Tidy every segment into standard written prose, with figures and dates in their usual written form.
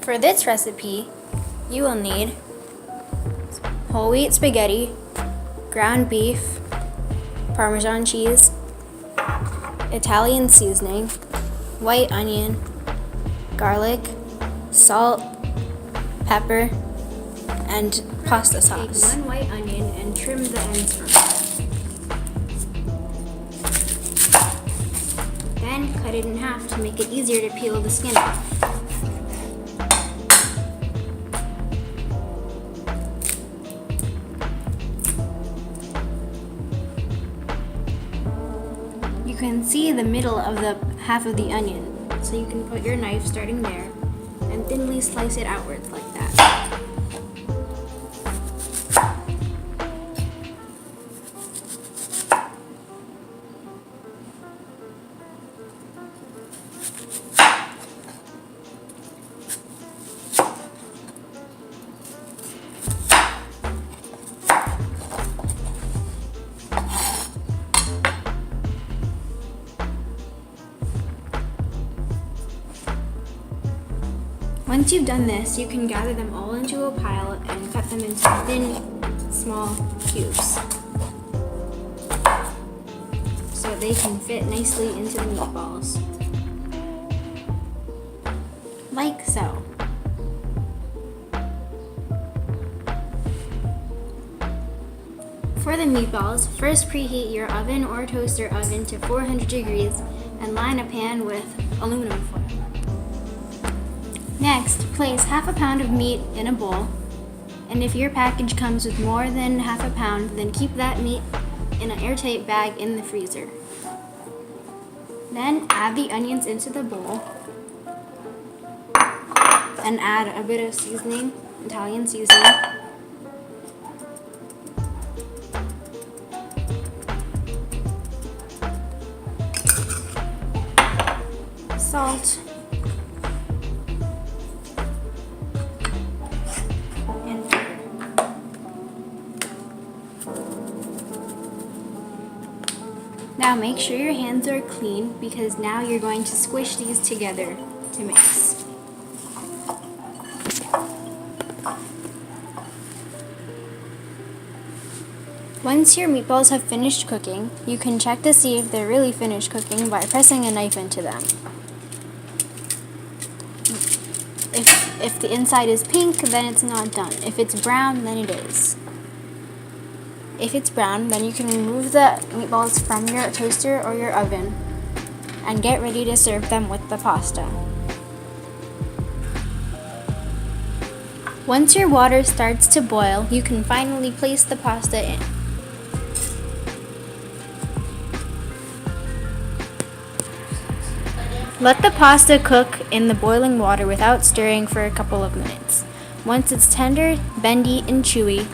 For this recipe, you will need whole wheat spaghetti, ground beef, Parmesan cheese, Italian seasoning, white onion, garlic, salt, pepper, and pasta sauce. Take 1 white onion and trim the ends from it. Then cut it in half to make it easier to peel the skin off. You can see the middle of the half of the onion, so you can put your knife starting there and thinly slice it outwards like that. Once you've done this, you can gather them all into a pile and cut them into thin, small cubes so they can fit nicely into the meatballs. Like so. For the meatballs, first preheat your oven or toaster oven to 400 degrees and line a pan with aluminum foil. Next, place half a pound of meat in a bowl, and if your package comes with more than half a pound, then keep that meat in an airtight bag in the freezer. Then add the onions into the bowl and add a bit of seasoning, Italian seasoning, salt, Now make sure your hands are clean because now you're going to squish these together to mix. Once your meatballs have finished cooking, you can check to see if they're really finished cooking by pressing a knife into them. If the inside is pink, then it's not done. If it's brown, then it is. If it's brown, then you can remove the meatballs from your toaster or your oven and get ready to serve them with the pasta. Once your water starts to boil, you can finally place the pasta in. Let the pasta cook in the boiling water without stirring for a couple of minutes. Once it's tender, bendy, and chewy,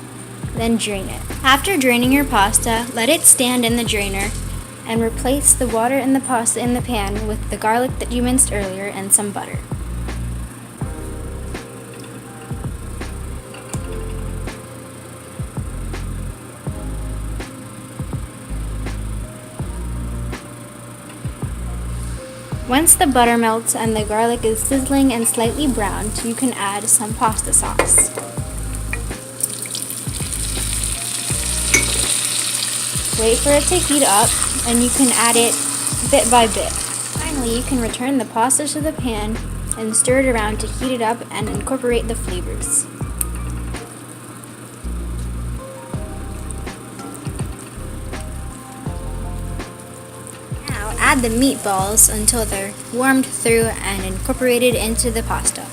then drain it. After draining your pasta, let it stand in the drainer and replace the water and the pasta in the pan with the garlic that you minced earlier and some butter. Once the butter melts and the garlic is sizzling and slightly browned, you can add some pasta sauce. Wait for it to heat up, and you can add it bit by bit. Finally, you can return the pasta to the pan and stir it around to heat it up and incorporate the flavors. Now add the meatballs until they're warmed through and incorporated into the pasta.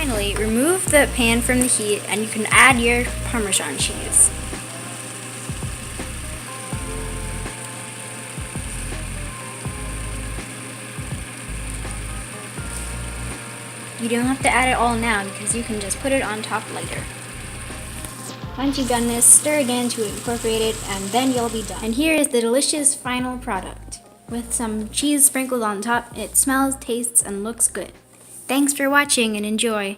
Finally, remove the pan from the heat and you can add your Parmesan cheese. You don't have to add it all now because you can just put it on top later. Once you've done this, stir again to incorporate it and then you'll be done. And here is the delicious final product. with some cheese sprinkled on top. It smells, tastes, and looks good. Thanks for watching and enjoy.